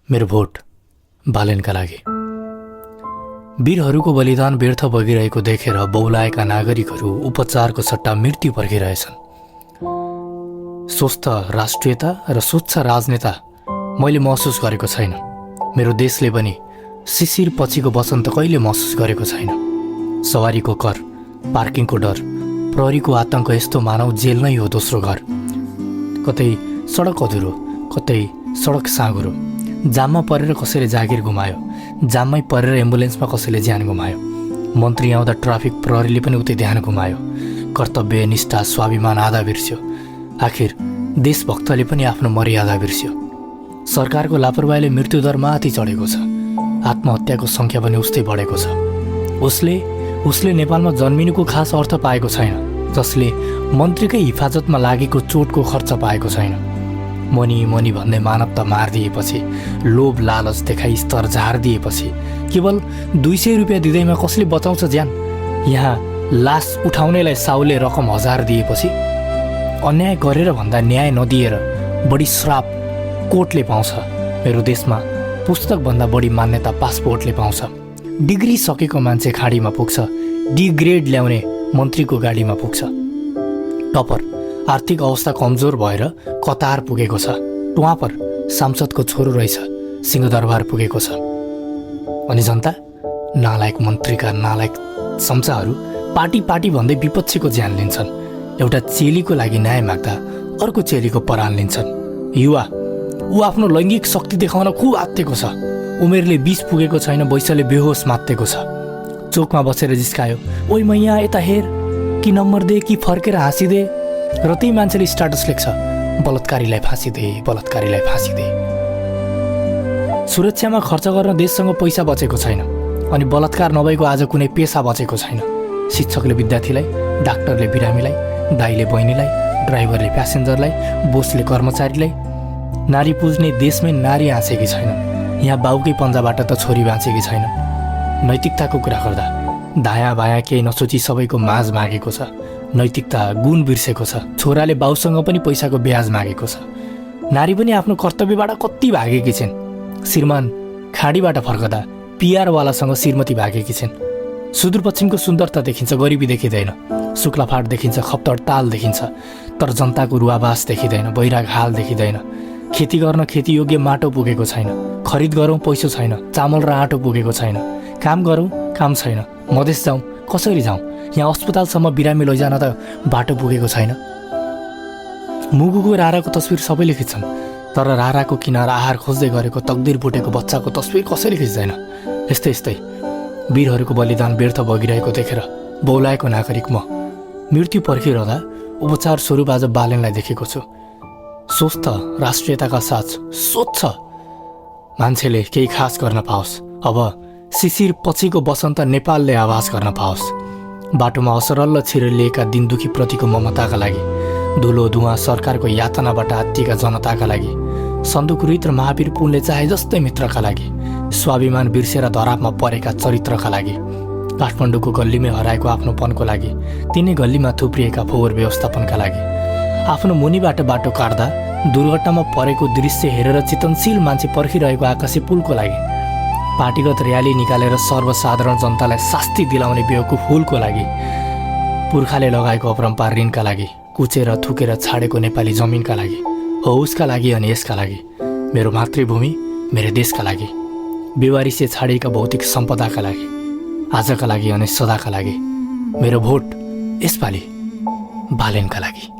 मेरो भोट बालेनका लागि। वीरहरूको बलिदान व्यर्थ बगिरहेको देखेर बौलाएका नागरिकहरू उपचारको सट्टा मृत्यु पर्खिरहेछन्। स्वस्थ राष्ट्रियता र स्वच्छ राजनेता मैले महसुस गरेको छैन। मेरो देशले पनि शिशिर पछिको वसन्त कहिले महसुस गरेको छैन। सवारीको कर, पार्किङको डर, प्रहरीको आतंक यस्तो मानव जेल नै हो दोस्रो घर। कतै सडक अधुरो, कतै सडक साँघुरो। जाममा परेर कसैले जागिर गुमायो, जाममै परेर एम्बुलेन्समा कसैले ज्यान गुमायो। मन्त्री आउँदा ट्राफिक प्रहरीले पनि उतै ध्यान गुमायो। कर्तव्य, निष्ठा, स्वाभिमान आधा बिर्स्यो। आखिर देशभक्तले पनि आफ्नो मर्यादा बिर्स्यो। सरकारको लापरवाहीले मृत्युदर माथि चढेको छ। आत्महत्याको सङ्ख्या पनि उस्तै बढेको छ। उसले नेपालमा जन्मिनुको खास अर्थ पाएको छैन, जसले मन्त्रीकै हिफाजतमा लागेको चोटको खर्च पाएको छैन। मनी भन्दै मानवता मारिदिएपछि, लोभ लालच देखाई स्तर झारिदिएपछि, केवल 200 रुपियाँ दिँदैमा कसले बचाउँछ ज्यान? यहाँ लास उठाउनेलाई साउले रकम 1000 दिएपछि, अन्याय गरेर भन्दा न्याय नदिएर बढी श्राप कोर्टले पाउँछ। मेरो देशमा पुस्तकभन्दा बढी मान्यता पासपोर्टले पाउँछ। डिग्री सकेको मान्छे खाडीमा पुग्छ, डिग्रेड ल्याउने मन्त्रीको गाडीमा पुग्छ। टपर आर्थिक अवस्था कमजोर भएर कतार पुगेको छ। टुवापर सांसदको छोरो रहेछ, सिंहदरबार पुगेको छ। अनि जनता, नालायक मन्त्रीका नालायक चम्चाहरू पार्टी भन्दै विपक्षीको ज्यान लिन्छन्। एउटा चेलीको लागि न्याय माग्दा अर्को चेलीको परान लिन्छन्। युवा, ऊ आफ्नो लैङ्गिक शक्ति देखाउन खुब आत्तेको छ। उमेरले 20 पुगेको छैन, वैशाले बेहोस मात्तेको छ। चोकमा बसेर जिस्कायो, ओइ मैया यता हेर, कि नम्बर दे कि फर्केर हाँसिदे। र त्यही मान्छेले स्टाटस लेख्छ, बलात्कारीलाई फाँसी दे, बलात्कारीलाई फाँसी दे। सुरक्षामा खर्च गर्न देशसँग पैसा बचेको छैन, अनि बलात्कार नभएको आज कुनै पेसा बचेको छैन। शिक्षकले विद्यार्थीलाई, डाक्टरले बिरामीलाई, दाइले बहिनीलाई, ड्राइभरले प्यासेन्जरलाई, बोसले कर्मचारीलाई। नारी पुज्ने देशमै नारी हाँसेकी छैन। यहाँ बाउकै पन्जाबाट त छोरी बाँचेकी छैन। नैतिकताको कुरा गर्दा दायाँ बायाँ केही नसोची सबैको माझ मागेको छ। नैतिकता गुण बिर्सेको छ। छोराले बाउसँग पनि पैसाको ब्याज मागेको छ। नारी पनि आफ्नो कर्तव्यबाट कति भागेकी छिन्। श्रीमान खाडीबाट फर्कदा पिआरवालासँग श्रीमती भागेकी छिन्। सुदूरपश्चिमको सुन्दरता देखिन्छ, गरिबी देखिँदैन। शुक्लाफाट देखिन्छ, खप्तड ताल देखिन्छ, तर जनताको रुवाबास देखिँदैन, बैराग हाल देखिँदैन। खेती गर्न खेती योग्य माटो पुगेको छैन। खरिद गरौँ, पैसो छैन। चामल र आँटो पुगेको छैन। काम गरौँ, काम छैन। मधेस जाउँ, कसरी जाउँ? यहाँ अस्पतालसम्म बिरामी लैजान त बाटो पुगेको छैन। मुगुको राराको तस्बिर सबैले खिच्छन्, तर राराको किनार आहार खोज्दै गरेको तकदिर बुटेको बच्चाको तस्बिर कसैले खिच्दैन। यस्तै वीरहरूको बलिदान व्यर्थ बगिरहेको देखेर बौलाएको नागरिक म मृत्यु पर्खिरहँदा उपचार स्वरूप आज बालेनलाई देखेको छु। स्वस्थ राष्ट्रियताका साथ स्वच्छ मान्छेले केही खास गर्न पाओस्। अब शिशिर पछिको वसन्त नेपालले आवाज गर्न पाओस्। बाटोमा असरल्ल छिरिलिएका दिनदुखी प्रतिको ममताका लागि, धुलो धुवाँ सरकारको यातनाबाट आत्तिएका जनताका लागि, सन्दुकरित र महावीर पुनले चाहे जस्तै मित्रका लागि, स्वाभिमान बिर्सेर धरापमा परेका चरित्रका लागि, काठमाडौँको गल्लीमै हराएको आफ्नोपनको लागि, तिनै गल्लीमा थुप्रिएका फोहोर व्यवस्थापनका लागि, आफ्नो मुनिबाट बाटो काट्दा दुर्घटनामा परेको दृश्य हेरेर चितनशील मान्छे पर्खिरहेको आकाशे पुलको लागि, पार्टीगत र्याली निकालेर सर्वसाधारण जनतालाई शास्ति दिलाउने बेवकुफ हुलको लागि, पुर्खाले लगाएको अपरम्पार ऋणका लागि, कुचेर थुकेर छाडेको नेपाली जमिनका लागि, हो उसका लागि अनि यसका लागि, मेरो मातृभूमि, मेरो देशका लागि, बेवारिसे छाडिएका भौतिक सम्पदाका लागि, आजका लागि अनि सदाका लागि, मेरो भोट यसपालि बालेनका लागि।